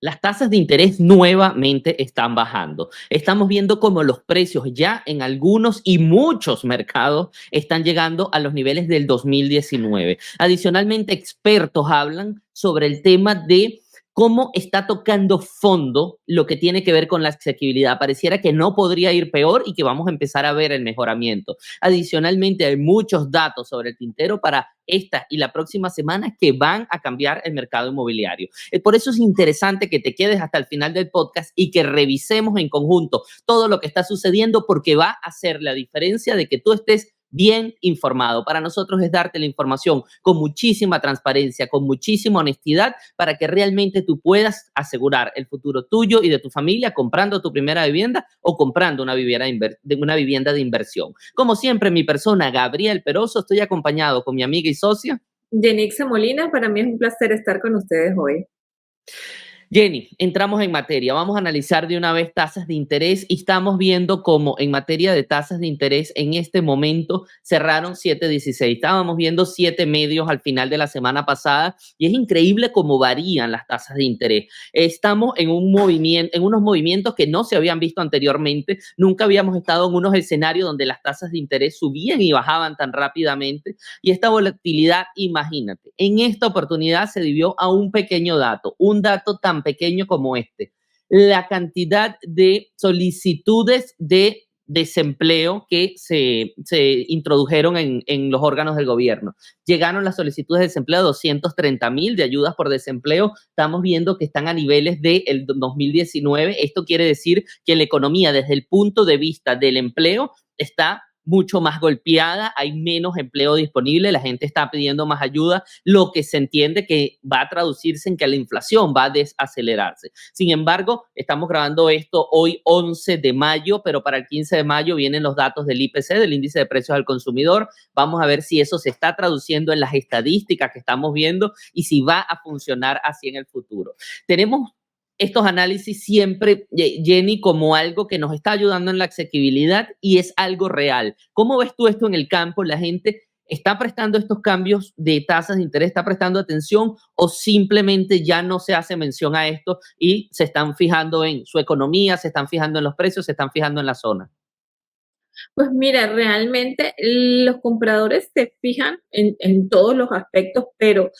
Las tasas de interés nuevamente están bajando. Estamos viendo cómo los precios ya en algunos y muchos mercados están llegando a los niveles del 2019. Adicionalmente, expertos hablan sobre el tema de cómo está tocando fondo lo que tiene que ver con la asequibilidad. Pareciera que no podría ir peor y que vamos a empezar a ver el mejoramiento. Adicionalmente, hay muchos datos sobre el tintero para esta y la próxima semana que van a cambiar el mercado inmobiliario. Por eso es interesante que te quedes hasta el final del podcast y que revisemos en conjunto todo lo que está sucediendo, porque va a hacer la diferencia de que tú estés bien informado. Para nosotros es darte la información con muchísima transparencia, con muchísima honestidad, para que realmente tú puedas asegurar el futuro tuyo y de tu familia comprando tu primera vivienda o comprando una vivienda de inversión. Como siempre, mi persona, Gabriel Peroso, estoy acompañado con mi amiga y socia Yenixa Molina, para mí es un placer estar con ustedes hoy. Jenny. Entramos en materia. Vamos a analizar de una vez tasas de interés y estamos viendo cómo en materia de tasas de interés en este momento cerraron 7.16. Estábamos viendo 7 medios al final de la semana pasada y es increíble cómo varían las tasas de interés. Estamos en unos movimientos que no se habían visto anteriormente. Nunca habíamos estado en unos escenarios donde las tasas de interés subían y bajaban tan rápidamente. Y esta volatilidad, imagínate, en esta oportunidad se debió a un pequeño dato, un dato tan pequeño como este: la cantidad de solicitudes de desempleo que se introdujeron en los órganos del gobierno. Llegaron las solicitudes de desempleo a 230,000 de ayudas por desempleo. Estamos viendo que están a niveles del 2019. Esto quiere decir que la economía, desde el punto de vista del empleo, está mucho más golpeada, hay menos empleo disponible, la gente está pidiendo más ayuda, lo que se entiende que va a traducirse en que la inflación va a desacelerarse. Sin embargo, estamos grabando esto hoy 11 de mayo, pero para el 15 de mayo vienen los datos del IPC, del índice de precios al consumidor. Vamos a ver si eso se está traduciendo en las estadísticas que estamos viendo y si va a funcionar así en el futuro. Tenemos estos análisis siempre, Jenny, como algo que nos está ayudando en la asequibilidad y es algo real. ¿Cómo ves tú esto en el campo? ¿La gente está prestando estos cambios de tasas de interés, está prestando atención, o simplemente ya no se hace mención a esto y se están fijando en su economía, se están fijando en los precios, se están fijando en la zona? Pues mira, realmente los compradores se fijan en todos los aspectos, pero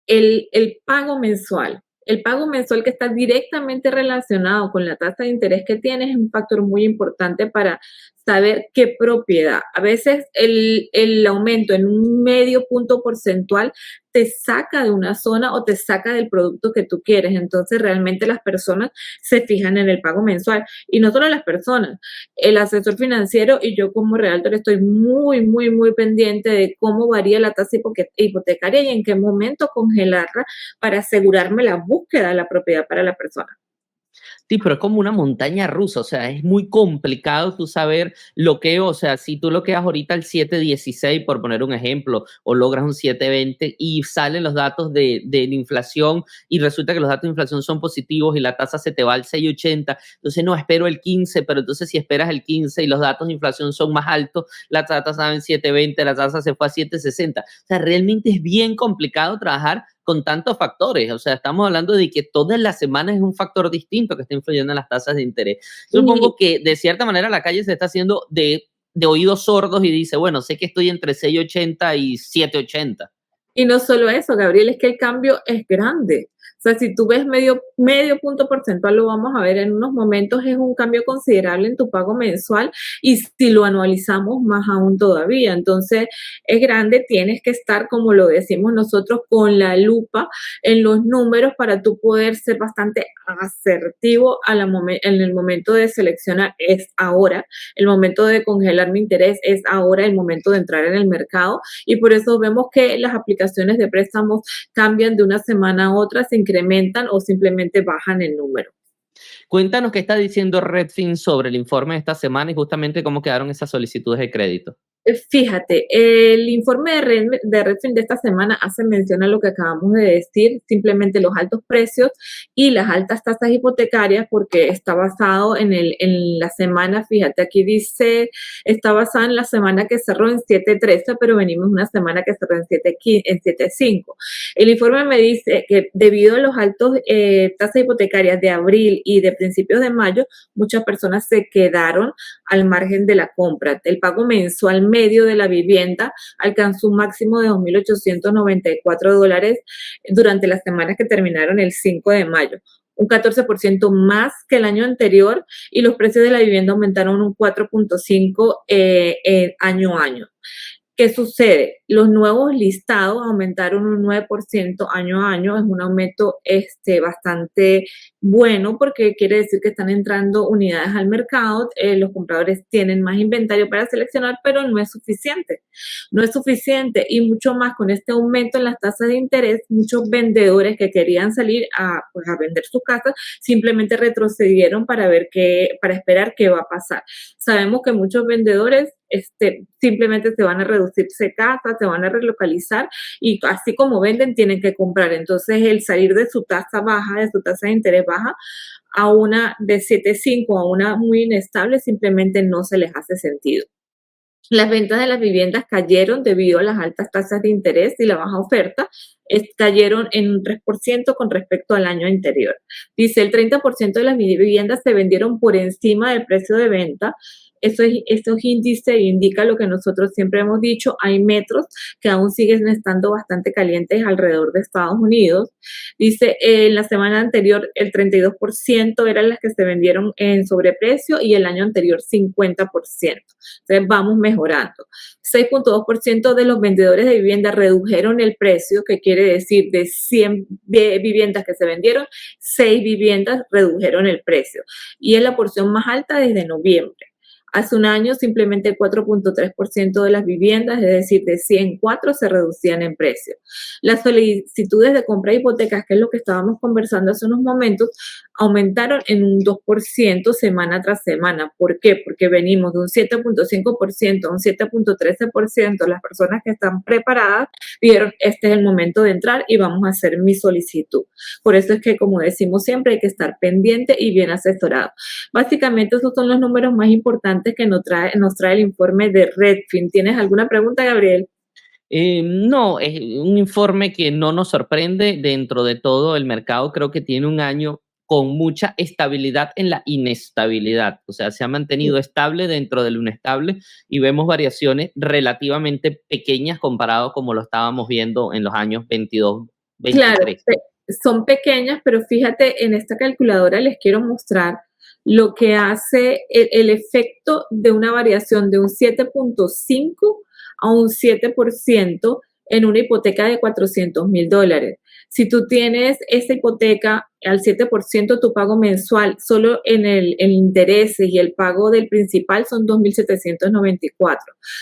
el pago mensual que está directamente relacionado con la tasa de interés que tienes es un factor muy importante para saber qué propiedad. A veces el aumento en un medio punto porcentual te saca de una zona o te saca del producto que tú quieres. Entonces realmente las personas se fijan en el pago mensual, y no solo las personas, el asesor financiero y yo como realtor estoy muy, muy, muy pendiente de cómo varía la tasa hipotecaria y en qué momento congelarla para asegurarme la búsqueda de la propiedad para la persona. Sí, pero es como una montaña rusa, o sea, es muy complicado tú saber lo que, o sea, si tú lo quedas ahorita al 7.16, por poner un ejemplo, o logras un 7.20 y salen los datos de la inflación y resulta que los datos de inflación son positivos y la tasa se te va al 6.80, entonces no, espero el 15, pero entonces si esperas el 15 y los datos de inflación son más altos, la tasa estaba en 7.20, la tasa se fue a 7.60, o sea, realmente es bien complicado trabajar con tantos factores. O sea, estamos hablando de que todas las semanas es un factor distinto que está influyendo en las tasas de interés. Y Supongo que de cierta manera la calle se está haciendo de oídos sordos y dice, bueno, sé que estoy entre 6.80 y 7.80. Y no solo eso, Gabriel, es que el cambio es grande. O sea, si tú ves medio punto porcentual, lo vamos a ver en unos momentos, es un cambio considerable en tu pago mensual, y si lo anualizamos, más aún todavía. Entonces, es grande, tienes que estar, como lo decimos nosotros, con la lupa en los números para tú poder ser bastante asertivo en el momento de seleccionar. Es ahora, el momento de congelar mi interés es ahora, el momento de entrar en el mercado, y por eso vemos que las aplicaciones de préstamos cambian de una semana a otra, se incrementan o simplemente bajan el número. Cuéntanos qué está diciendo Redfin sobre el informe de esta semana y justamente cómo quedaron esas solicitudes de crédito. Fíjate, el informe de Redfin de esta semana hace mención a lo que acabamos de decir, simplemente los altos precios y las altas tasas hipotecarias, porque está basado en la semana, fíjate, aquí dice, está basado en la semana que cerró en 7.13, pero venimos una semana que cerró en 7.5. El informe me dice que debido a los altos tasas hipotecarias de abril y de principios de mayo, muchas personas se quedaron al margen de la compra. El pago mensual medio de la vivienda alcanzó un máximo de $2.894 durante las semanas que terminaron el 5 de mayo, un 14% más que el año anterior, y los precios de la vivienda aumentaron un 4.5 año a año. ¿Qué sucede? Los nuevos listados aumentaron un 9% año a año, es un aumento bastante bueno porque quiere decir que están entrando unidades al mercado, los compradores tienen más inventario para seleccionar, pero no es suficiente. No es suficiente y mucho más con este aumento en las tasas de interés, muchos vendedores que querían salir pues, a vender sus casas simplemente retrocedieron para esperar qué va a pasar. Sabemos que muchos vendedores simplemente se van a reducirse casas, se van a relocalizar y así como venden tienen que comprar. Entonces el salir de su tasa baja, de su tasa de interés baja, a una de 7.5 a una muy inestable simplemente no se les hace sentido. Las ventas de las viviendas cayeron debido a las altas tasas de interés y la baja oferta, cayeron en un 3% con respecto al año anterior. Dice, el 30% de las viviendas se vendieron por encima del precio de venta. Estos índices indican lo que nosotros siempre hemos dicho, hay metros que aún siguen estando bastante calientes alrededor de Estados Unidos. Dice, en la semana anterior el 32% eran las que se vendieron en sobreprecio y el año anterior 50%. Entonces vamos mejorando. 6.2% de los vendedores de vivienda redujeron el precio, que quiere decir de 100 viviendas que se vendieron, 6 viviendas redujeron el precio. Y es la porción más alta desde noviembre. Hace un año simplemente el 4.3% de las viviendas, es decir, de 104 se reducían en precio. Las solicitudes de compra de hipotecas, que es lo que estábamos conversando hace unos momentos, aumentaron en un 2% semana tras semana. ¿Por qué? Porque venimos de un 7.5% a un 7.13%. Las personas que están preparadas dijeron, este es el momento de entrar y vamos a hacer mi solicitud. Por eso es que, como decimos siempre, hay que estar pendiente y bien asesorado. Básicamente, esos son los números más importantes que nos trae el informe de Redfin. ¿Tienes alguna pregunta, Gabriel? No, es un informe que no nos sorprende dentro de todo el mercado. Creo que tiene un año con mucha estabilidad en la inestabilidad. O sea, se ha mantenido estable dentro de lo inestable y vemos variaciones relativamente pequeñas comparado como lo estábamos viendo en los años 22, 23. Claro, son pequeñas, pero fíjate, en esta calculadora les quiero mostrar lo que hace el efecto de una variación de un 7.5 a un 7% en una hipoteca de $400,000. Si tú tienes esa hipoteca al 7%, tu pago mensual solo en el interés y el pago del principal son $2.794.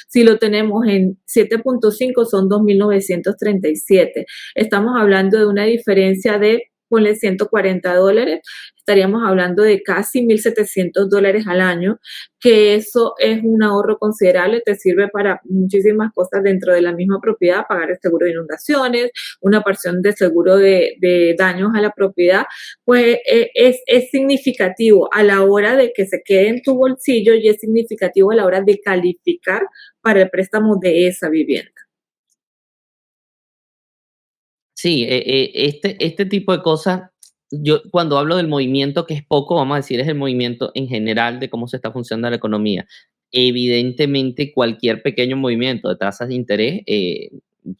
Si lo tenemos en 7.5 son $2.937. Estamos hablando de una diferencia de, ponle $140, estaríamos hablando de casi $1.700 al año, que eso es un ahorro considerable, te sirve para muchísimas cosas dentro de la misma propiedad, pagar el seguro de inundaciones, una porción de seguro de daños a la propiedad, pues es significativo a la hora de que se quede en tu bolsillo y es significativo a la hora de calificar para el préstamo de esa vivienda. Sí, este tipo de cosas, yo cuando hablo del movimiento, que es poco, vamos a decir, es el movimiento en general de cómo se está funcionando la economía. Evidentemente, cualquier pequeño movimiento de tasas de interés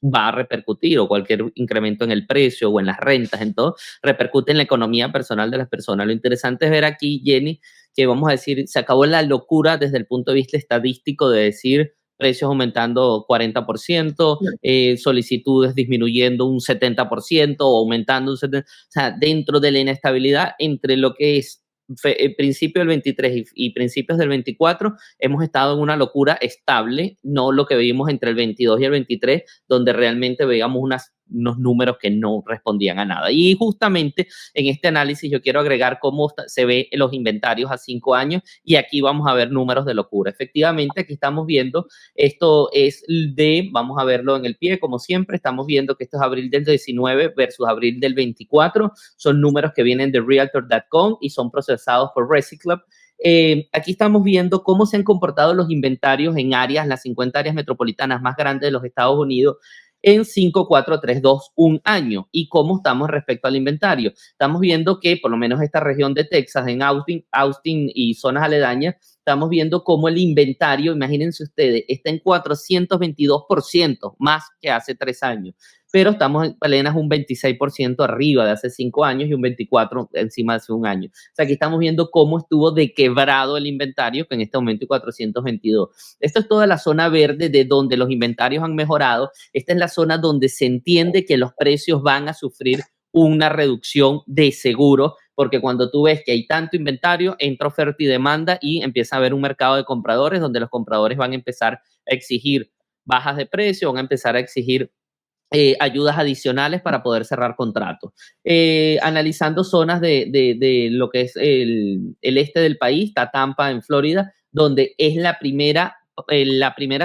va a repercutir, o cualquier incremento en el precio o en las rentas, en todo, repercute en la economía personal de las personas. Lo interesante es ver aquí, Jenny, que vamos a decir, se acabó la locura desde el punto de vista estadístico de decir precios aumentando 40%, solicitudes disminuyendo un 70% o aumentando un 70%. O sea, dentro de la inestabilidad entre lo que es principio del 23 y principios del 24, hemos estado en una locura estable, no lo que vimos entre el 22 y el 23, donde realmente veíamos unas unos números que no respondían a nada. Y justamente en este análisis yo quiero agregar cómo se ve los inventarios a 5 años y aquí vamos a ver números de locura. Efectivamente, aquí estamos viendo, esto es vamos a verlo en el pie, como siempre, estamos viendo que esto es abril del 19 versus abril del 24, son números que vienen de Realtor.com y son procesados por Reciclub. Aquí estamos viendo cómo se han comportado los inventarios en áreas, las 50 áreas metropolitanas más grandes de los Estados Unidos en 5, 4, 3, 2, 1 año y cómo estamos respecto al inventario. Estamos viendo que por lo menos esta región de Texas, en Austin y zonas aledañas, estamos viendo cómo el inventario, imagínense ustedes, está en 422% más que hace 3 años. Pero estamos apenas un 26% arriba de hace 5 años y un 24% encima de hace un año. O sea, aquí estamos viendo cómo estuvo de quebrado el inventario, que en este momento es 422. Esto es toda la zona verde de donde los inventarios han mejorado. Esta es la zona donde se entiende que los precios van a sufrir una reducción de seguro, porque cuando tú ves que hay tanto inventario, entra oferta y demanda y empieza a haber un mercado de compradores donde los compradores van a empezar a exigir bajas de precio, van a empezar a exigir ayudas adicionales para poder cerrar contratos. Analizando zonas de lo que es el este del país, está Tampa en Florida, donde es la primera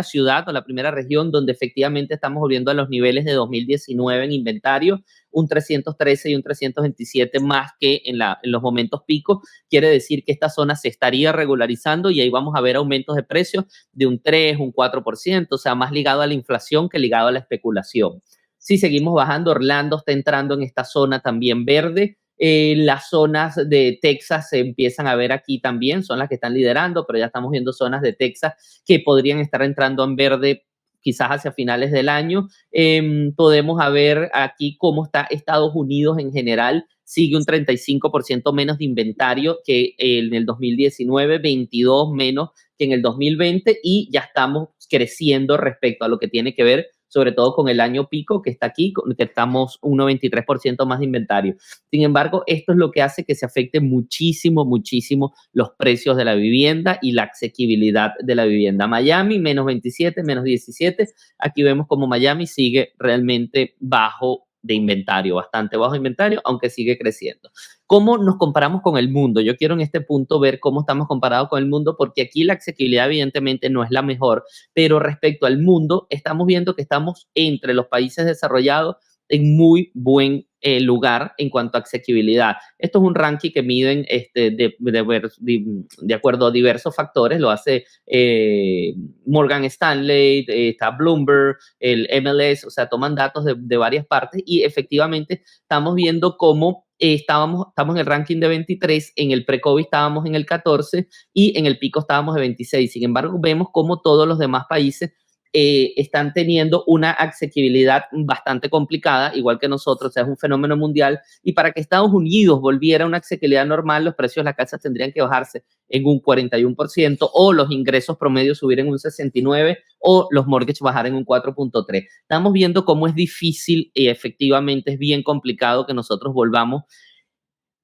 ciudad o la primera región donde efectivamente estamos volviendo a los niveles de 2019 en inventario, un 313 y un 327 más que en los momentos pico. Quiere decir que esta zona se estaría regularizando y ahí vamos a ver aumentos de precios de un 3, un 4%, o sea, más ligado a la inflación que ligado a la especulación. Si seguimos bajando, Orlando está entrando en esta zona también verde. Las zonas de Texas se empiezan a ver aquí también, son las que están liderando, pero ya estamos viendo zonas de Texas que podrían estar entrando en verde quizás hacia finales del año. Podemos ver aquí cómo está Estados Unidos en general, sigue un 35% menos de inventario que en el 2019, 22 menos que en el 2020 y ya estamos creciendo respecto a lo que tiene que ver sobre todo con el año pico que está aquí, que estamos un 93% más de inventario. Sin embargo, esto es lo que hace que se afecte muchísimo, muchísimo los precios de la vivienda y la asequibilidad de la vivienda. Miami, menos 27, menos 17. Aquí vemos como Miami sigue realmente bajo de inventario, bastante bajo inventario, aunque sigue creciendo. ¿Cómo nos comparamos con el mundo? Yo quiero en este punto ver cómo estamos comparados con el mundo, porque aquí la asequibilidad evidentemente no es la mejor, pero respecto al mundo, estamos viendo que estamos entre los países desarrollados en muy buen lugar en cuanto a asequibilidad. Esto es un ranking que miden de acuerdo a diversos factores, lo hace Morgan Stanley, está Bloomberg, el MLS, o sea, toman datos de varias partes y efectivamente estamos viendo cómo estamos en el ranking de 23, en el pre-COVID estábamos en el 14 y en el pico estábamos de 26. Sin embargo, vemos cómo todos los demás países están teniendo una asequibilidad bastante complicada, igual que nosotros, o sea, es un fenómeno mundial, y para que Estados Unidos volviera a una asequibilidad normal, los precios de las casas tendrían que bajarse en un 41%, o los ingresos promedios subir en un 69%, o los mortgages bajar en un 4.3%. Estamos viendo cómo es difícil y efectivamente es bien complicado que nosotros volvamos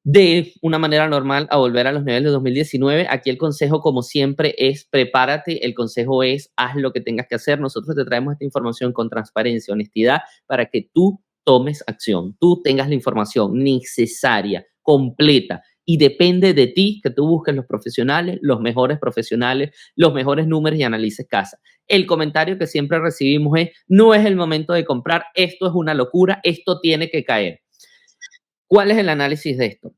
de una manera normal a volver a los niveles de 2019. Aquí el consejo, como siempre, es prepárate. El consejo es haz lo que tengas que hacer. Nosotros te traemos esta información con transparencia, honestidad, para que tú tomes acción, tú tengas la información necesaria, completa, y depende de ti que tú busques los profesionales, los mejores números y analices casa. El comentario que siempre recibimos es, no es el momento de comprar, esto es una locura, esto tiene que caer. ¿Cuál es el análisis de esto?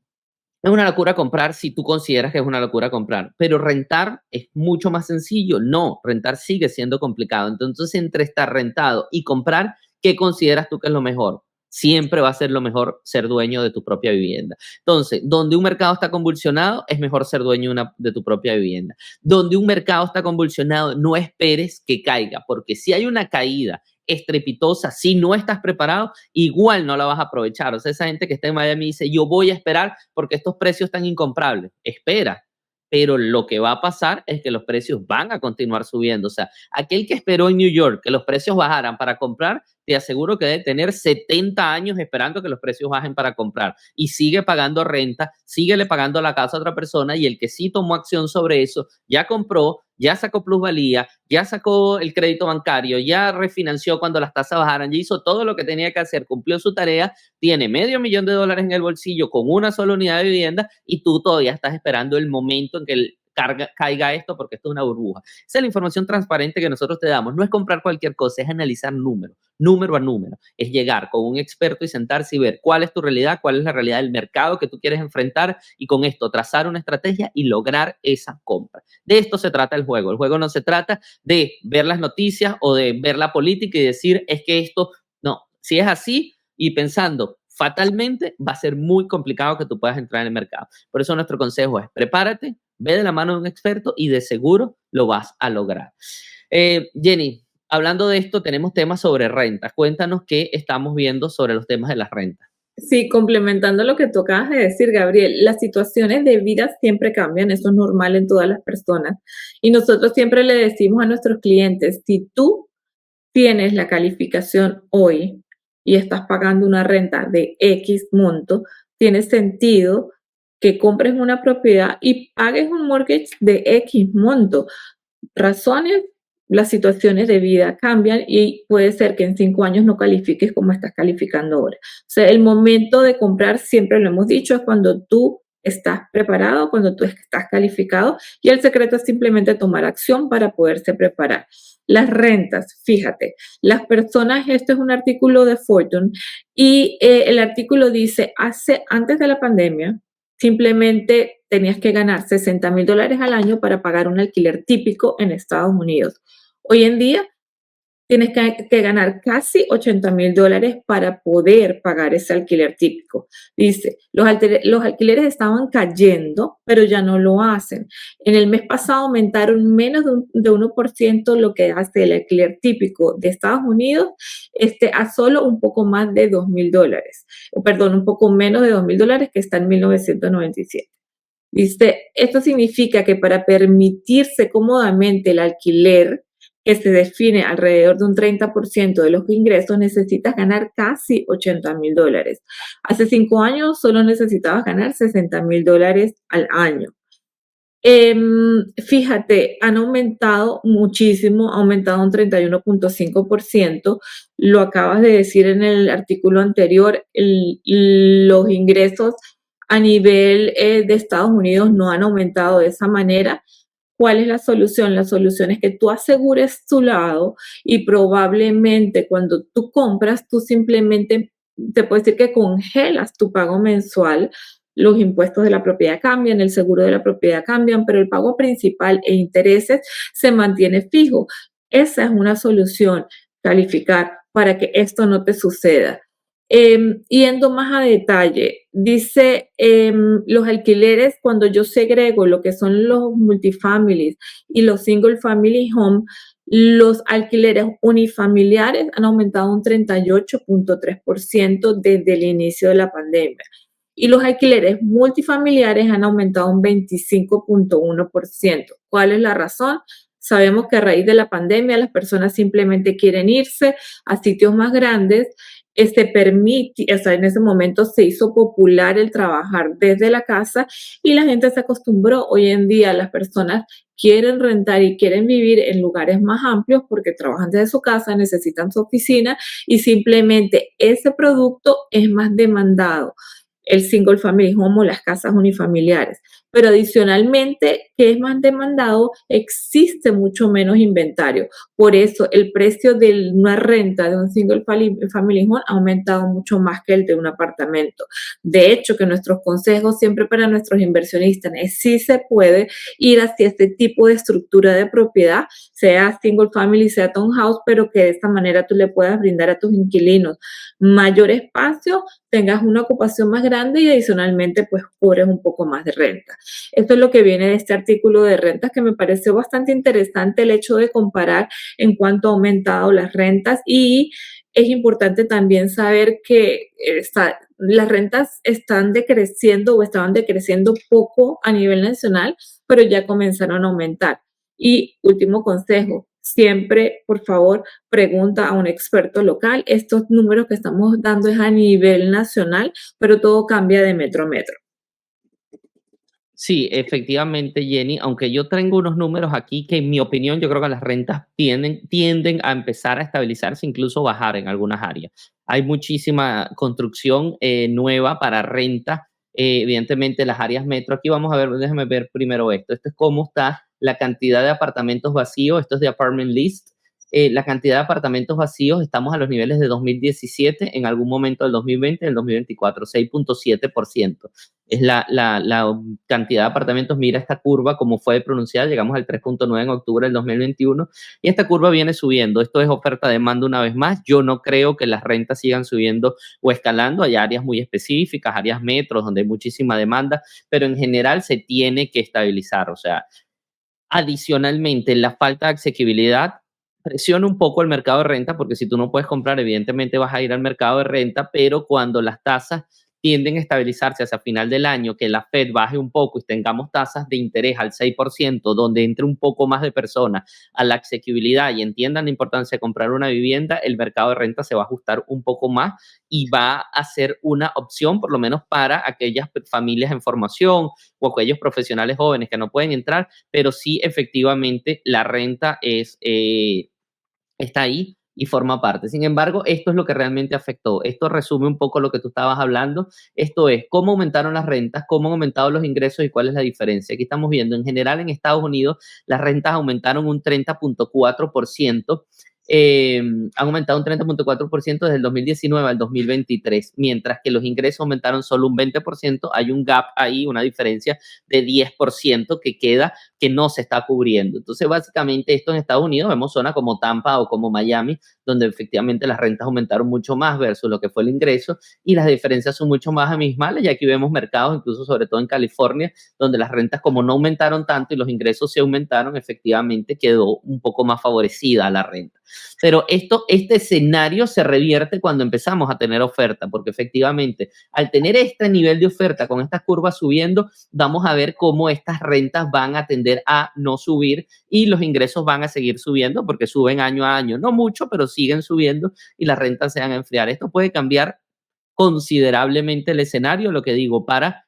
Es una locura comprar si tú consideras que es una locura comprar, pero rentar es mucho más sencillo. No, rentar sigue siendo complicado. Entonces, entre estar rentado y comprar, ¿qué consideras tú que es lo mejor? Siempre va a ser lo mejor ser dueño de tu propia vivienda. Entonces, donde un mercado está convulsionado, es mejor ser dueño de tu propia vivienda. Donde un mercado está convulsionado, no esperes que caiga, porque si hay una caída estrepitosa, si no estás preparado, igual no la vas a aprovechar. O sea, esa gente que está en Miami dice, yo voy a esperar porque estos precios están incomprables. Espera, pero lo que va a pasar es que los precios van a continuar subiendo. O sea, aquel que esperó en New York que los precios bajaran para comprar, te aseguro que debe tener 70 años esperando que los precios bajen para comprar y sigue pagando renta, síguele pagando la casa a otra persona, y el que sí tomó acción sobre eso, ya compró, ya sacó plusvalía, ya sacó el crédito bancario, ya refinanció cuando las tasas bajaran, ya hizo todo lo que tenía que hacer, cumplió su tarea, tiene $500,000 en el bolsillo con una sola unidad de vivienda y tú todavía estás esperando el momento en que caiga esto porque esto es una burbuja. Esa es la información transparente que nosotros te damos. No es comprar cualquier cosa, es analizar número a número. Es llegar con un experto y sentarse y ver cuál es tu realidad, cuál es la realidad del mercado que tú quieres enfrentar y con esto trazar una estrategia y lograr esa compra. De esto se trata el juego. El juego no se trata de ver las noticias o de ver la política y decir es que esto, no, si es así y pensando fatalmente, va a ser muy complicado que tú puedas entrar en el mercado. Por eso nuestro consejo es prepárate, ve de la mano de un experto y de seguro lo vas a lograr. Jenny, hablando de esto, tenemos temas sobre rentas. Cuéntanos qué estamos viendo sobre los temas de las rentas. Sí, complementando lo que tú acabas de decir, Gabriel, las situaciones de vida siempre cambian, eso es normal en todas las personas. Y nosotros siempre le decimos a nuestros clientes, si tú tienes la calificación hoy y estás pagando una renta de X monto, tiene sentido que compres una propiedad y pagues un mortgage de X monto. Razones, las situaciones de vida cambian y puede ser que en 5 años no califiques como estás calificando ahora. O sea, el momento de comprar, siempre lo hemos dicho, es cuando tú estás preparado, cuando tú estás calificado y el secreto es simplemente tomar acción para poderse preparar. Las rentas, fíjate, las personas, este es un artículo de Fortune y el artículo dice, antes de la pandemia, simplemente tenías que ganar $60,000 al año para pagar un alquiler típico en Estados Unidos. Hoy en día tienes que ganar casi $80,000 para poder pagar ese alquiler típico. Dice, los alquileres estaban cayendo, pero ya no lo hacen. En el mes pasado aumentaron menos de 1% lo que hace el alquiler típico de Estados Unidos a solo un poco más de $2,000. Perdón, un poco menos de $2,000 que está en 1997. Dice, esto significa que para permitirse cómodamente el alquiler, que se define alrededor de un 30% de los ingresos, necesitas ganar casi $80,000. Hace 5 años solo necesitabas ganar $60,000 al año. Fíjate, han aumentado muchísimo, ha aumentado un 31.5%. Lo acabas de decir en el artículo anterior, los ingresos a nivel de Estados Unidos no han aumentado de esa manera. ¿Cuál es la solución? La solución es que tú asegures tu lado y probablemente cuando tú compras, tú simplemente, te puedo decir que congelas tu pago mensual. Los impuestos de la propiedad cambian, el seguro de la propiedad cambian, pero el pago principal e intereses se mantiene fijo. Esa es una solución, calificar para que esto no te suceda. Yendo más a detalle, dice los alquileres, cuando yo segrego lo que son los multifamilies y los single family home, los alquileres unifamiliares han aumentado un 38.3% desde el inicio de la pandemia y los alquileres multifamiliares han aumentado un 25.1%. ¿Cuál es la razón? Sabemos que a raíz de la pandemia las personas simplemente quieren irse a sitios más grandes. En ese momento se hizo popular el trabajar desde la casa y la gente se acostumbró. Hoy en día las personas quieren rentar y quieren vivir en lugares más amplios porque trabajan desde su casa, necesitan su oficina y simplemente ese producto es más demandado, el single family home o las casas unifamiliares. Pero adicionalmente, que es más demandado, existe mucho menos inventario. Por eso el precio de una renta de un single family home ha aumentado mucho más que el de un apartamento. De hecho, que nuestros consejos siempre para nuestros inversionistas es si se puede ir hacia este tipo de estructura de propiedad, sea single family, sea townhouse, pero que de esta manera tú le puedas brindar a tus inquilinos mayor espacio, tengas una ocupación más grande y adicionalmente pues cobres un poco más de renta. Esto es lo que viene de este artículo de rentas que me pareció bastante interesante el hecho de comparar en cuánto ha aumentado las rentas y es importante también saber que las rentas están decreciendo o estaban decreciendo poco a nivel nacional, pero ya comenzaron a aumentar. Y último consejo, siempre, por favor, pregunta a un experto local. Estos números que estamos dando es a nivel nacional, pero todo cambia de metro a metro. Sí, efectivamente, Jenny, aunque yo tengo unos números aquí que en mi opinión yo creo que las rentas tienden a empezar a estabilizarse, incluso bajar en algunas áreas. Hay muchísima construcción nueva para renta, evidentemente las áreas metro. Aquí vamos a ver, déjame ver primero esto. Esto es cómo está la cantidad de apartamentos vacíos, esto es de Apartment List. La cantidad de apartamentos vacíos, estamos a los niveles de 2017, en algún momento del 2020, del 2024, 6.7% es la cantidad de apartamentos. Mira esta curva, como fue pronunciada, llegamos al 3.9 en octubre del 2021 y esta curva viene subiendo. Esto es oferta-demanda una vez más. Yo no creo que las rentas sigan subiendo o escalando. Hay áreas muy específicas, áreas metros, donde hay muchísima demanda, pero en general se tiene que estabilizar. O sea, adicionalmente, la falta de asequibilidad presiona un poco el mercado de renta, porque si tú no puedes comprar, evidentemente vas a ir al mercado de renta, pero cuando las tasas tienden a estabilizarse hacia final del año, que la Fed baje un poco y tengamos tasas de interés al 6%, donde entre un poco más de personas a la asequibilidad y entiendan la importancia de comprar una vivienda, el mercado de renta se va a ajustar un poco más y va a ser una opción, por lo menos para aquellas familias en formación o aquellos profesionales jóvenes que no pueden entrar, pero sí efectivamente la renta está ahí y forma parte. Sin embargo, esto es lo que realmente afectó. Esto resume un poco lo que tú estabas hablando. Esto es cómo aumentaron las rentas, cómo han aumentado los ingresos y cuál es la diferencia. Aquí estamos viendo, en general en Estados Unidos, las rentas aumentaron un 30.4%. Han aumentado un 30.4% desde el 2019 al 2023, mientras que los ingresos aumentaron solo un 20%. Hay un gap ahí, una diferencia de 10% que queda, que no se está cubriendo. Entonces, básicamente, esto en Estados Unidos vemos zonas como Tampa o como Miami, donde efectivamente las rentas aumentaron mucho más versus lo que fue el ingreso y las diferencias son mucho más abismales. Y aquí vemos mercados, incluso sobre todo en California, donde las rentas como no aumentaron tanto y los ingresos se aumentaron, efectivamente quedó un poco más favorecida la renta. Pero este escenario se revierte cuando empezamos a tener oferta, porque efectivamente al tener este nivel de oferta con estas curvas subiendo, vamos a ver cómo estas rentas van a tender a no subir y los ingresos van a seguir subiendo porque suben año a año, no mucho, pero siguen subiendo y las rentas se van a enfriar. Esto puede cambiar considerablemente el escenario, lo que digo, para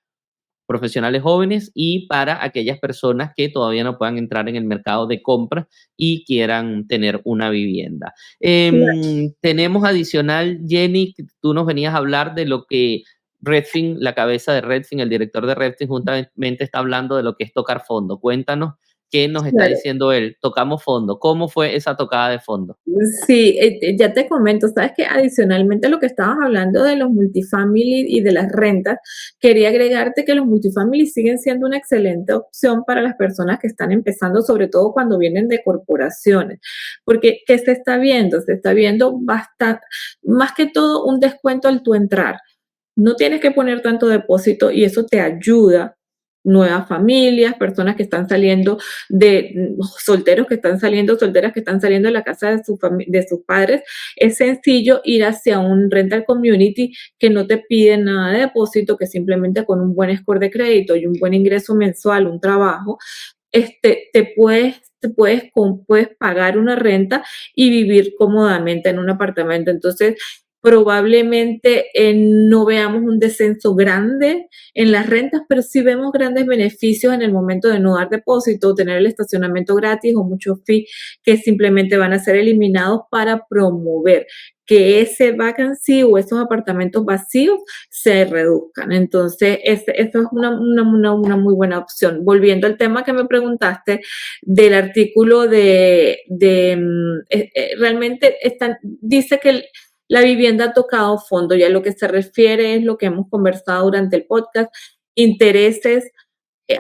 profesionales jóvenes y para aquellas personas que todavía no puedan entrar en el mercado de compra y quieran tener una vivienda. Tenemos adicional, Jenny, tú nos venías a hablar de lo que Redfin, la cabeza de Redfin, el director de Redfin, juntamente está hablando de lo que es tocar fondo. Cuéntanos qué nos está Claro. diciendo él. Tocamos fondo. ¿Cómo fue esa tocada de fondo? Sí, ya te comento, sabes que adicionalmente a lo que estabas hablando de los multifamily y de las rentas, quería agregarte que los multifamily siguen siendo una excelente opción para las personas que están empezando, sobre todo cuando vienen de corporaciones, porque ¿qué se está viendo? Se está viendo bastante, más que todo un descuento al tu entrar. No tienes que poner tanto depósito y eso te ayuda. Nuevas familias, personas que están saliendo solteros que están saliendo, solteras que están saliendo de la casa de sus padres. Es sencillo ir hacia un rental community que no te pide nada de depósito, que simplemente con un buen score de crédito y un buen ingreso mensual, un trabajo, puedes pagar una renta y vivir cómodamente en un apartamento. Entonces, probablemente no veamos un descenso grande en las rentas, pero sí vemos grandes beneficios en el momento de no dar depósito, tener el estacionamiento gratis o muchos fees que simplemente van a ser eliminados para promover que ese vacancy o esos apartamentos vacíos se reduzcan. Entonces, eso es una muy buena opción. Volviendo al tema que me preguntaste del artículo realmente dice que la vivienda ha tocado fondo, ya lo que se refiere es lo que hemos conversado durante el podcast, intereses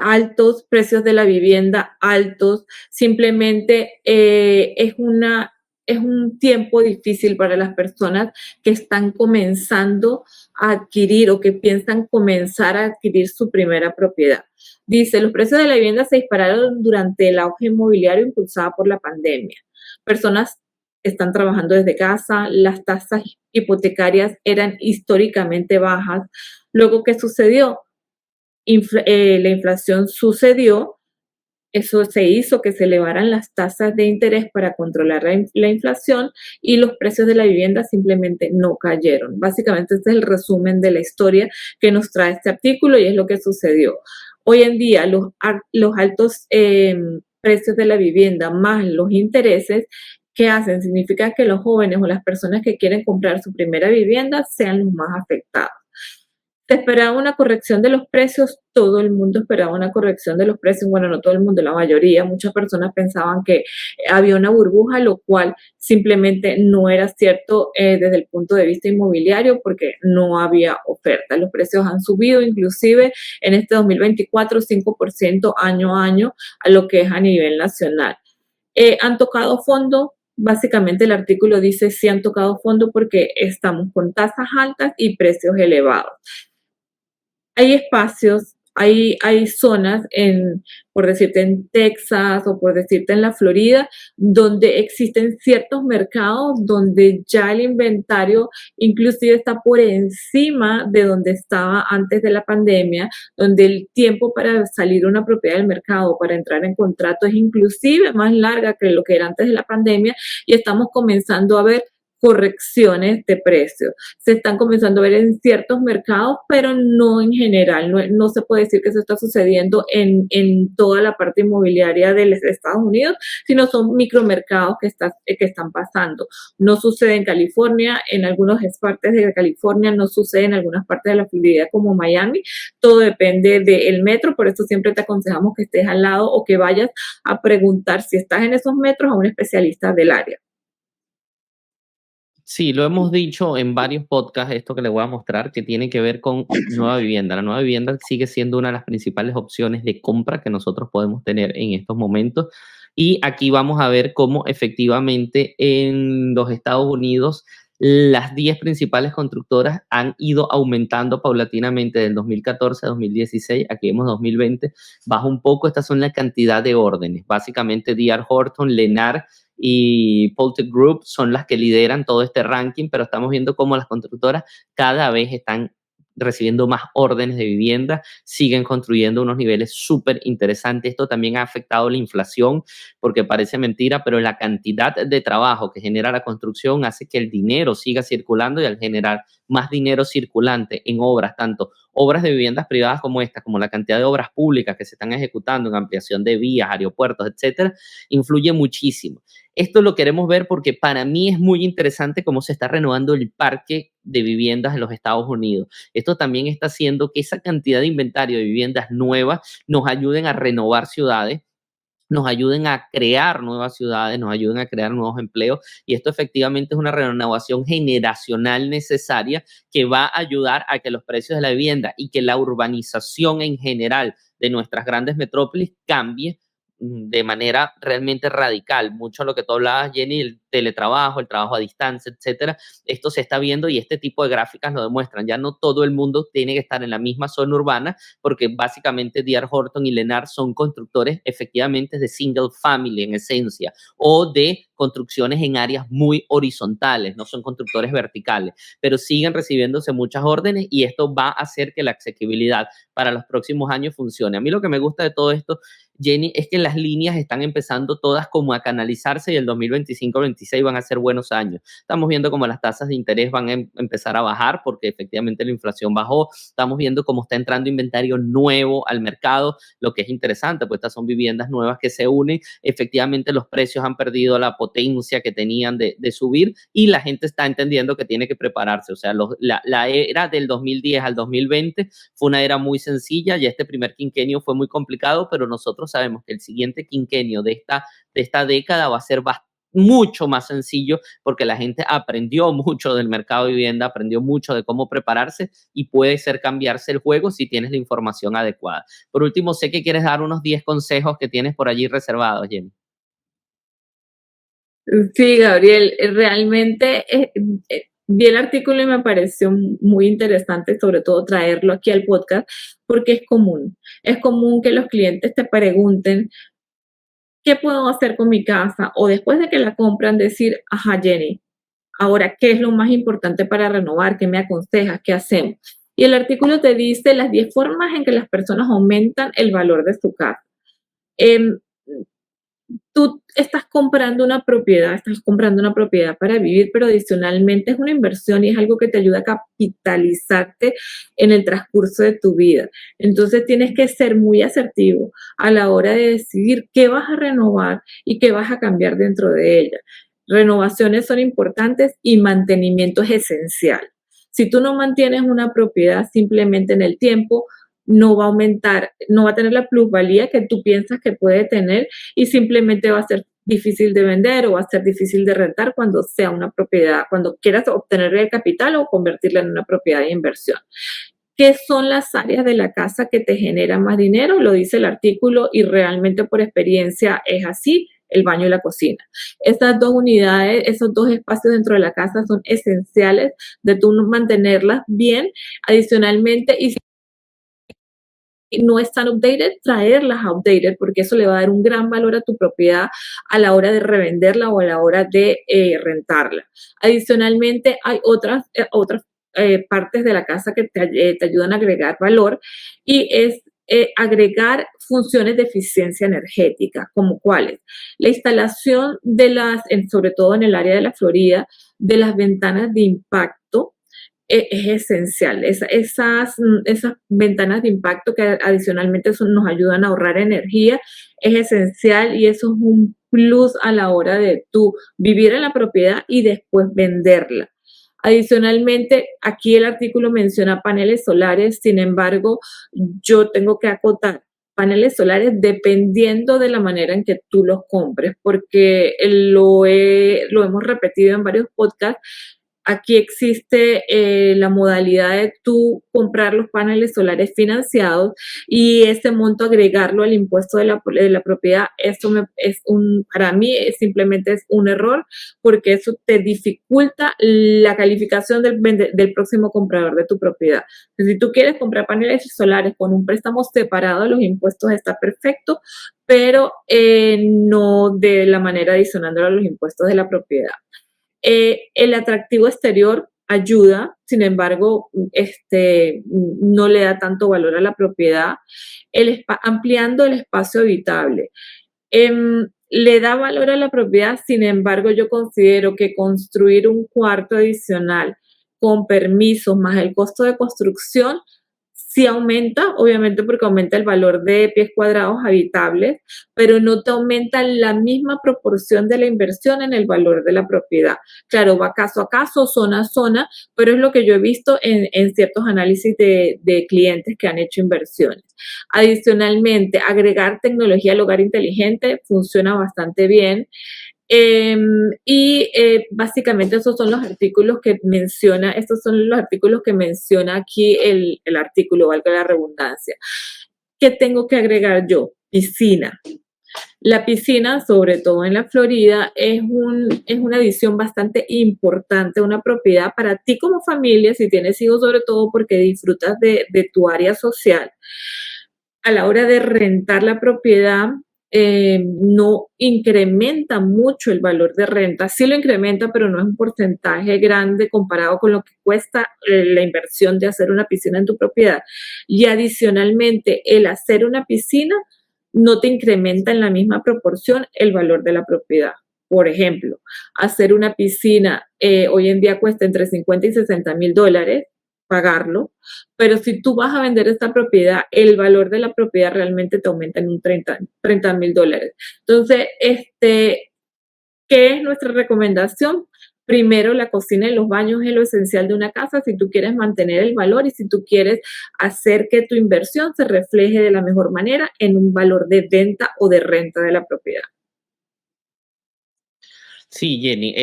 altos, precios de la vivienda altos, simplemente es un tiempo difícil para las personas que están comenzando a adquirir o que piensan comenzar a adquirir su primera propiedad. Dice, los precios de la vivienda se dispararon durante el auge inmobiliario impulsado por la pandemia. Personas están trabajando desde casa, las tasas hipotecarias eran históricamente bajas. Luego, ¿qué sucedió? La inflación sucedió, eso se hizo que se elevaran las tasas de interés para controlar la inflación y los precios de la vivienda simplemente no cayeron. Básicamente este es el resumen de la historia que nos trae este artículo y es lo que sucedió. Hoy en día los altos precios de la vivienda más los intereses, ¿qué hacen? Significa que los jóvenes o las personas que quieren comprar su primera vivienda sean los más afectados. Se esperaba una corrección de los precios, todo el mundo esperaba una corrección de los precios, bueno, no todo el mundo, la mayoría, muchas personas pensaban que había una burbuja, lo cual simplemente no era cierto desde el punto de vista inmobiliario porque no había oferta. Los precios han subido inclusive en este 2024 5% año a año a lo que es a nivel nacional. Han tocado fondo. Básicamente el artículo dice sí han tocado fondo porque estamos con tasas altas y precios elevados. Hay espacios, hay zonas por decirte, en Texas o por decirte en la Florida, donde existen ciertos mercados donde ya el inventario inclusive está por encima de donde estaba antes de la pandemia, donde el tiempo para salir a una propiedad del mercado, para entrar en contrato, es inclusive más larga que lo que era antes de la pandemia y estamos comenzando a ver correcciones de precios. Se están comenzando a ver en ciertos mercados, pero no en general. No se puede decir que eso está sucediendo en toda la parte inmobiliaria de los Estados Unidos, sino son micromercados que están pasando. No sucede en California, en algunas partes de California, no sucede en algunas partes de la Florida como Miami. Todo depende del metro, por eso siempre te aconsejamos que estés al lado o que vayas a preguntar si estás en esos metros a un especialista del área. Sí, lo hemos dicho en varios podcasts, esto que les voy a mostrar, que tiene que ver con nueva vivienda. La nueva vivienda sigue siendo una de las principales opciones de compra que nosotros podemos tener en estos momentos. Y aquí vamos a ver cómo efectivamente en los Estados Unidos las 10 principales constructoras han ido aumentando paulatinamente del 2014 a 2016. Aquí vemos 2020, baja un poco. Estas son la cantidad de órdenes. Básicamente D.R. Horton, Lennar y Poltec Group son las que lideran todo este ranking, pero estamos viendo cómo las constructoras cada vez están recibiendo más órdenes de vivienda, siguen construyendo unos niveles súper interesantes. Esto también ha afectado la inflación, porque parece mentira, pero la cantidad de trabajo que genera la construcción hace que el dinero siga circulando y al generar más dinero circulante en obras, tanto obras de viviendas privadas como esta, como la cantidad de obras públicas que se están ejecutando en ampliación de vías, aeropuertos, etcétera, influye muchísimo. Esto lo queremos ver porque para mí es muy interesante cómo se está renovando el parque de viviendas en los Estados Unidos. Esto también está haciendo que esa cantidad de inventario de viviendas nuevas nos ayuden a renovar ciudades, nos ayuden a crear nuevas ciudades, nos ayuden a crear nuevos empleos y esto efectivamente es una renovación generacional necesaria que va a ayudar a que los precios de la vivienda y que la urbanización en general de nuestras grandes metrópolis cambie de manera realmente radical. Mucho lo que tú hablabas, Jenny, el teletrabajo, el trabajo a distancia, etcétera. Esto se está viendo y este tipo de gráficas lo demuestran. Ya no todo el mundo tiene que estar en la misma zona urbana porque básicamente D.R. Horton y Lennar son constructores efectivamente de single family en esencia o de construcciones en áreas muy horizontales, no son constructores verticales, pero siguen recibiéndose muchas órdenes y esto va a hacer que la asequibilidad para los próximos años funcione. A mí lo que me gusta de todo esto, Jenny, es que las líneas están empezando todas como a canalizarse y el 2025-26 van a ser buenos años. Estamos viendo cómo las tasas de interés van a empezar a bajar porque efectivamente la inflación bajó. Estamos viendo cómo está entrando inventario nuevo al mercado, lo que es interesante, pues estas son viviendas nuevas que se unen. Efectivamente los precios han perdido la potencia que tenían de subir y la gente está entendiendo que tiene que prepararse. O sea, la era del 2010 al 2020 fue una era muy sencilla y este primer quinquenio fue muy complicado, pero nosotros sabemos que el siguiente quinquenio de esta década va a ser mucho más sencillo porque la gente aprendió mucho del mercado de vivienda, aprendió mucho de cómo prepararse y puede ser cambiarse el juego si tienes la información adecuada. Por último, sé que quieres dar unos 10 consejos que tienes por allí reservados, Jenny. Sí, Gabriel, realmente vi el artículo y me pareció muy interesante, sobre todo traerlo aquí al podcast, porque es común. Es común que los clientes te pregunten, ¿qué puedo hacer con mi casa? O después de que la compran, decir, ajá, Jenny, ahora, ¿qué es lo más importante para renovar? ¿Qué me aconsejas? ¿Qué hacemos? Y el artículo te dice las 10 formas en que las personas aumentan el valor de su casa. tú estás comprando una propiedad para vivir, pero adicionalmente es una inversión y es algo que te ayuda a capitalizarte en el transcurso de tu vida. Entonces tienes que ser muy asertivo a la hora de decidir qué vas a renovar y qué vas a cambiar dentro de ella. Renovaciones son importantes y mantenimiento es esencial. Si tú no mantienes una propiedad simplemente en el tiempo, no va a aumentar, no va a tener la plusvalía que tú piensas que puede tener y simplemente va a ser difícil de vender o va a ser difícil de rentar cuando sea una propiedad, cuando quieras obtener el capital o convertirla en una propiedad de inversión. ¿Qué son las áreas de la casa que te generan más dinero? Lo dice el artículo y realmente por experiencia es así, el baño y la cocina. Estas dos unidades, esos dos espacios dentro de la casa son esenciales de tú mantenerlas bien. Adicionalmente, y si no están updated, traerlas updated, porque eso le va a dar un gran valor a tu propiedad a la hora de revenderla o a la hora de rentarla. Adicionalmente, hay otras partes de la casa que te ayudan a agregar valor y es agregar funciones de eficiencia energética, como cuáles. La instalación de sobre todo en el área de la Florida, de las ventanas de impacto, es esencial. Esas ventanas de impacto que adicionalmente nos ayudan a ahorrar energía es esencial y eso es un plus a la hora de tú vivir en la propiedad y después venderla. Adicionalmente, aquí el artículo menciona paneles solares, sin embargo, yo tengo que acotar paneles solares dependiendo de la manera en que tú los compres, porque lo hemos repetido en varios podcasts. Aquí existe la modalidad de tú comprar los paneles solares financiados y ese monto agregarlo al impuesto de la propiedad. Eso para mí simplemente es un error porque eso te dificulta la calificación del próximo comprador de tu propiedad. Entonces, si tú quieres comprar paneles solares con un préstamo separado de los impuestos está perfecto, pero no de la manera adicionándolo a los impuestos de la propiedad. El atractivo exterior ayuda, sin embargo, no le da tanto valor a la propiedad. Ampliando el espacio habitable. Le da valor a la propiedad, sin embargo, yo considero que construir un cuarto adicional con permisos más el costo de construcción sí aumenta, obviamente porque aumenta el valor de pies cuadrados habitables, pero no te aumenta la misma proporción de la inversión en el valor de la propiedad. Claro, va caso a caso, zona a zona, pero es lo que yo he visto en ciertos análisis de clientes que han hecho inversiones. Adicionalmente, agregar tecnología al hogar inteligente funciona bastante bien. Básicamente esos son los artículos que menciona, estos son los artículos que menciona aquí el artículo, valga la redundancia. ¿Qué tengo que agregar yo? Piscina. La piscina, sobre todo en la Florida, es una adición bastante importante a una propiedad para ti como familia, si tienes hijos sobre todo porque disfrutas de tu área social. A la hora de rentar la propiedad, no incrementa mucho el valor de renta. Sí lo incrementa, pero no es un porcentaje grande comparado con lo que cuesta la inversión de hacer una piscina en tu propiedad. Y adicionalmente, el hacer una piscina no te incrementa en la misma proporción el valor de la propiedad. Por ejemplo, hacer una piscina hoy en día cuesta entre 50 y 60 mil dólares pagarlo, pero si tú vas a vender esta propiedad, el valor de la propiedad realmente te aumenta en un 30 mil dólares. Entonces, ¿qué es nuestra recomendación? Primero, la cocina y los baños es lo esencial de una casa si tú quieres mantener el valor y si tú quieres hacer que tu inversión se refleje de la mejor manera en un valor de venta o de renta de la propiedad. Sí, Jenny,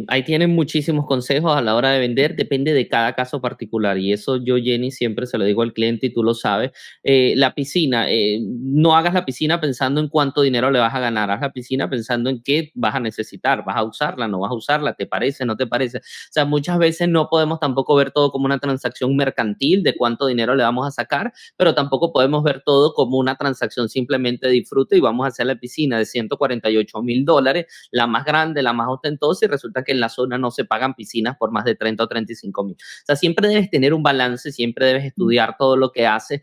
ahí tienen muchísimos consejos a la hora de vender, depende de cada caso particular y eso yo, Jenny, siempre se lo digo al cliente y tú lo sabes. La piscina, no hagas la piscina pensando en cuánto dinero le vas a ganar, haz la piscina pensando en qué vas a necesitar, vas a usarla, no vas a usarla, te parece, no te parece. O sea, muchas veces no podemos tampoco ver todo como una transacción mercantil de cuánto dinero le vamos a sacar, pero tampoco podemos ver todo como una transacción simplemente de disfrute y vamos a hacer la piscina de 148 mil dólares, la más grande, la más ostentosa y resulta que en la zona no se pagan piscinas por más de 30 o 35 mil. O sea, siempre debes tener un balance, siempre debes estudiar todo lo que haces.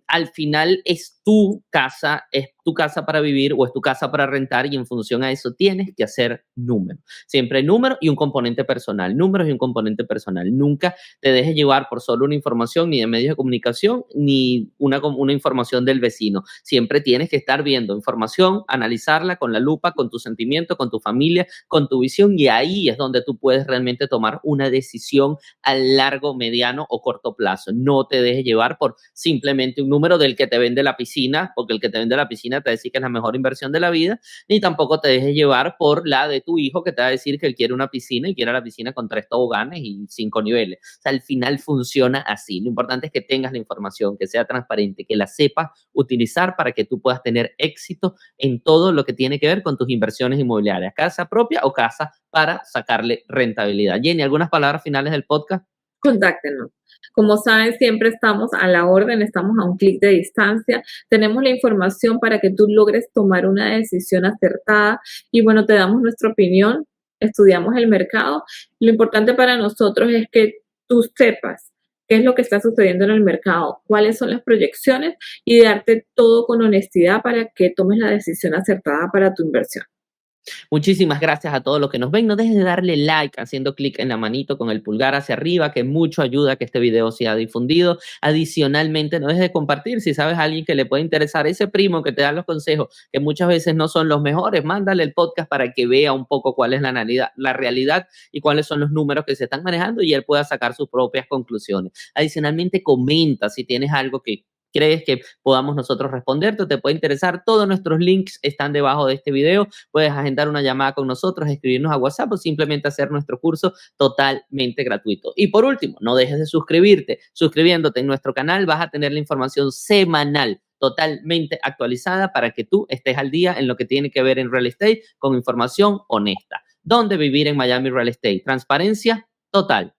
Al final es tu casa, es tu casa para vivir o es tu casa para rentar, y en función a eso tienes que hacer números. Siempre números y un componente personal, números y un componente personal. Nunca te dejes llevar por solo una información ni de medios de comunicación ni una información del vecino. Siempre tienes que estar viendo información, analizarla con la lupa, con tu sentimiento, con tu familia, con tu visión, y ahí es donde tú puedes realmente tomar una decisión a largo, mediano o corto plazo. No te dejes llevar por simplemente un número del que te vende la piscina, porque el que te vende la piscina te dice que es la mejor inversión de la vida, ni tampoco te dejes llevar por la de tu hijo que te va a decir que él quiere una piscina y quiere la piscina con 3 toboganes y 5 niveles. O sea, al final funciona así. Lo importante es que tengas la información, que sea transparente, que la sepas utilizar para que tú puedas tener éxito en todo lo que tiene que ver con tus inversiones inmobiliarias, casa propia o casa para sacarle rentabilidad. Jenny, ¿algunas palabras finales del podcast? Contáctenos. Como saben, siempre estamos a la orden, estamos a un clic de distancia. Tenemos la información para que tú logres tomar una decisión acertada y bueno, te damos nuestra opinión, estudiamos el mercado. Lo importante para nosotros es que tú sepas qué es lo que está sucediendo en el mercado, cuáles son las proyecciones y darte todo con honestidad para que tomes la decisión acertada para tu inversión. Muchísimas gracias a todos los que nos ven. No dejes de darle like haciendo clic en la manito con el pulgar hacia arriba, que mucho ayuda a que este video sea difundido. Adicionalmente, no dejes de compartir. Si sabes a alguien que le puede interesar, ese primo que te da los consejos, que muchas veces no son los mejores, mándale el podcast para que vea un poco cuál es la realidad y cuáles son los números que se están manejando y él pueda sacar sus propias conclusiones. Adicionalmente, comenta si tienes algo que crees que podamos nosotros responderte o te puede interesar. Todos nuestros links están debajo de este video. Puedes agendar una llamada con nosotros, escribirnos a WhatsApp o simplemente hacer nuestro curso totalmente gratuito. Y por último, no dejes de suscribirte. Suscribiéndote en nuestro canal vas a tener la información semanal totalmente actualizada para que tú estés al día en lo que tiene que ver en real estate con información honesta. ¿Dónde vivir en Miami Real Estate? Transparencia total.